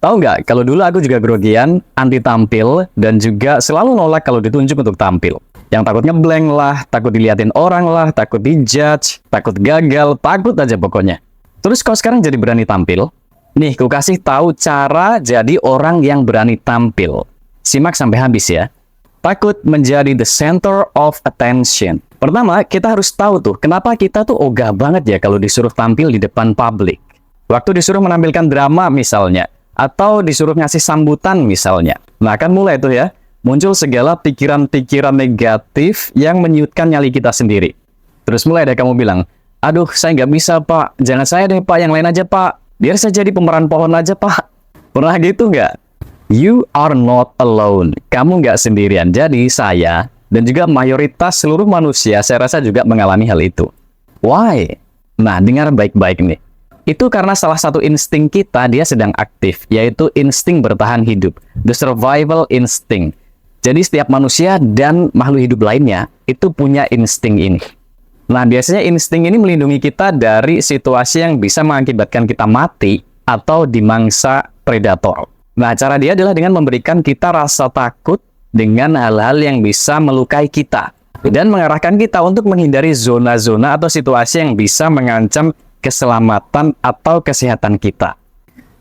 Tahu nggak, kalau dulu aku juga grogian, anti tampil, dan juga selalu nolak kalau ditunjuk untuk tampil. Yang takut ngeblank lah, takut diliatin orang lah, takut dijudge, takut gagal, takut aja pokoknya. Terus kalau sekarang jadi berani tampil, nih, ku kasih tahu cara jadi orang yang berani tampil. Simak sampai habis ya. Takut menjadi the center of attention. Pertama, kita harus tahu tuh, kenapa kita tuh ogah banget ya kalau disuruh tampil di depan publik. Waktu disuruh menampilkan drama misalnya, atau disuruh ngasih sambutan misalnya. Nah, kan mulai tuh ya, muncul segala pikiran-pikiran negatif yang menyudutkan nyali kita sendiri. Terus mulai deh kamu bilang, aduh, saya nggak bisa, Pak. Jangan saya deh, Pak. Yang lain aja, Pak. Biar saya jadi pemeran pohon aja, Pak. Pernah gitu nggak? You are not alone. Kamu nggak sendirian. Jadi saya, dan juga mayoritas seluruh manusia, saya rasa juga mengalami hal itu. Why? Nah, dengar baik-baik nih. Itu karena salah satu insting kita dia sedang aktif, yaitu insting bertahan hidup, the survival instinct. Jadi setiap manusia dan makhluk hidup lainnya itu punya insting ini. Nah, biasanya insting ini melindungi kita dari situasi yang bisa mengakibatkan kita mati atau dimangsa predator. Nah, cara dia adalah dengan memberikan kita rasa takut dengan hal-hal yang bisa melukai kita dan mengarahkan kita untuk menghindari zona-zona atau situasi yang bisa mengancam keselamatan atau kesehatan kita.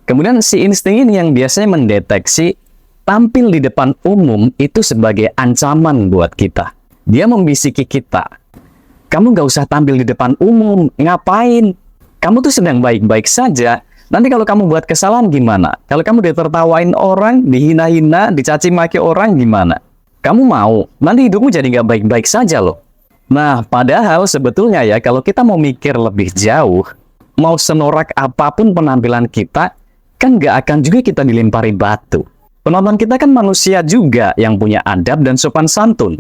Kemudian si insting ini yang biasanya mendeteksi tampil di depan umum itu sebagai ancaman buat kita. Dia membisiki kita, kamu nggak usah tampil di depan umum, ngapain? Kamu tuh sedang baik-baik saja. Nanti kalau kamu buat kesalahan gimana? Kalau kamu ditertawain orang, dihina-hina, dicaci maki orang gimana? Kamu mau? Nanti hidupmu jadi nggak baik-baik saja loh. Nah, padahal sebetulnya ya, kalau kita mau mikir lebih jauh, mau senorak apapun penampilan kita, kan nggak akan juga kita dilempari batu. Penonton kita kan manusia juga yang punya adab dan sopan santun.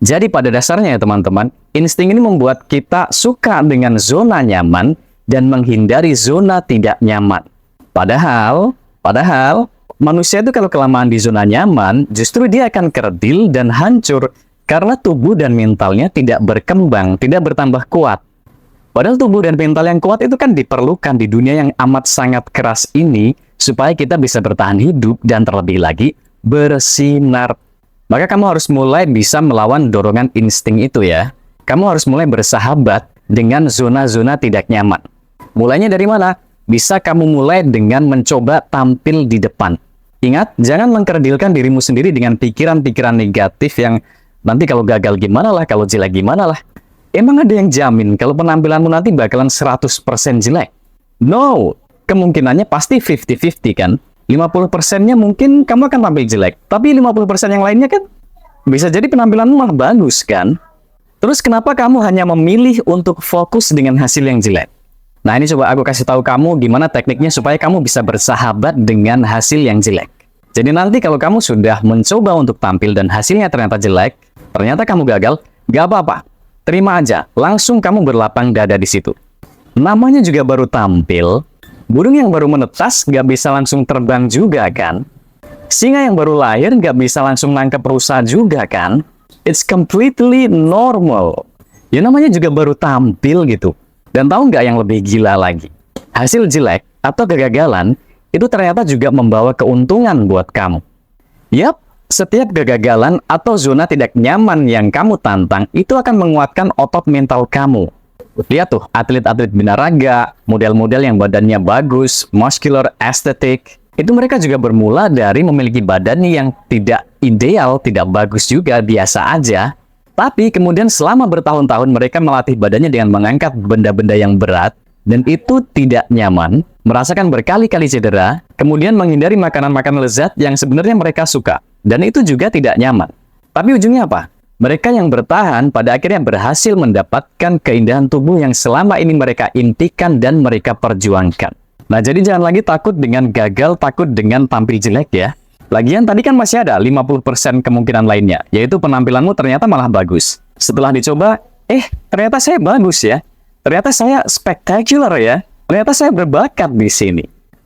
Jadi pada dasarnya ya teman-teman, insting ini membuat kita suka dengan zona nyaman dan menghindari zona tidak nyaman. Padahal, manusia itu kalau kelamaan di zona nyaman, justru dia akan kerdil dan hancur, karena tubuh dan mentalnya tidak berkembang, tidak bertambah kuat. Padahal tubuh dan mental yang kuat itu kan diperlukan di dunia yang amat sangat keras ini, supaya kita bisa bertahan hidup dan terlebih lagi bersinar. Maka kamu harus mulai bisa melawan dorongan insting itu ya. Kamu harus mulai bersahabat dengan zona-zona tidak nyaman. Mulainya dari mana? Bisa kamu mulai dengan mencoba tampil di depan. Ingat, jangan mengkerdilkan dirimu sendiri dengan pikiran-pikiran negatif yang nanti kalau gagal gimana lah, kalau jelek gimana lah. Emang ada yang jamin kalau penampilanmu nanti bakalan 100% jelek? No, kemungkinannya pasti 50-50 kan? 50%-nya mungkin kamu akan tampil jelek, tapi 50% yang lainnya kan bisa jadi penampilanmu malah bagus kan? Terus kenapa kamu hanya memilih untuk fokus dengan hasil yang jelek? Nah, ini coba aku kasih tahu kamu gimana tekniknya supaya kamu bisa bersahabat dengan hasil yang jelek. Jadi nanti kalau kamu sudah mencoba untuk tampil dan hasilnya ternyata jelek, ternyata kamu gagal, gak apa-apa. Terima aja, langsung kamu berlapang dada di situ. Namanya juga baru tampil, burung yang baru menetas gak bisa langsung terbang juga kan? Singa yang baru lahir gak bisa langsung nangkep rusa juga kan? It's completely normal. Ya namanya juga baru tampil gitu. Dan tahu nggak yang lebih gila lagi? Hasil jelek atau kegagalan itu ternyata juga membawa keuntungan buat kamu. Yap, setiap kegagalan atau zona tidak nyaman yang kamu tantang itu akan menguatkan otot mental kamu. Lihat tuh, atlet-atlet binaraga, model-model yang badannya bagus, muscular, aesthetic, itu mereka juga bermula dari memiliki badan yang tidak ideal, tidak bagus juga, biasa aja. Tapi kemudian selama bertahun-tahun mereka melatih badannya dengan mengangkat benda-benda yang berat, dan itu tidak nyaman, merasakan berkali-kali cedera, kemudian menghindari makanan-makanan lezat yang sebenarnya mereka suka. Dan itu juga tidak nyaman. Tapi ujungnya apa? Mereka yang bertahan pada akhirnya berhasil mendapatkan keindahan tubuh yang selama ini mereka impikan dan mereka perjuangkan. Nah, jadi jangan lagi takut dengan gagal, takut dengan tampil jelek ya. Lagian tadi kan masih ada 50% kemungkinan lainnya, yaitu penampilanmu ternyata malah bagus. Setelah dicoba, ternyata saya bagus ya. Ternyata saya spectacular ya. Ternyata saya berbakat di sini.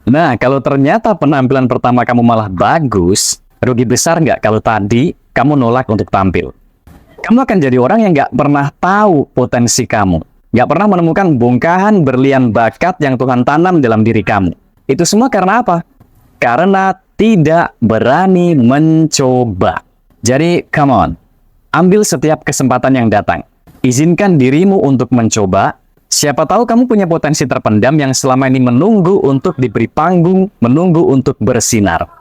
Nah, kalau ternyata penampilan pertama kamu malah bagus, rugi besar nggak kalau tadi kamu nolak untuk tampil? Kamu akan jadi orang yang nggak pernah tahu potensi kamu. Nggak pernah menemukan bongkahan berlian bakat yang Tuhan tanam dalam diri kamu. Itu semua karena apa? karena tidak berani mencoba. Jadi, come on. Ambil setiap kesempatan yang datang. Izinkan dirimu untuk mencoba. Siapa tahu kamu punya potensi terpendam yang selama ini menunggu untuk diberi panggung, menunggu untuk bersinar.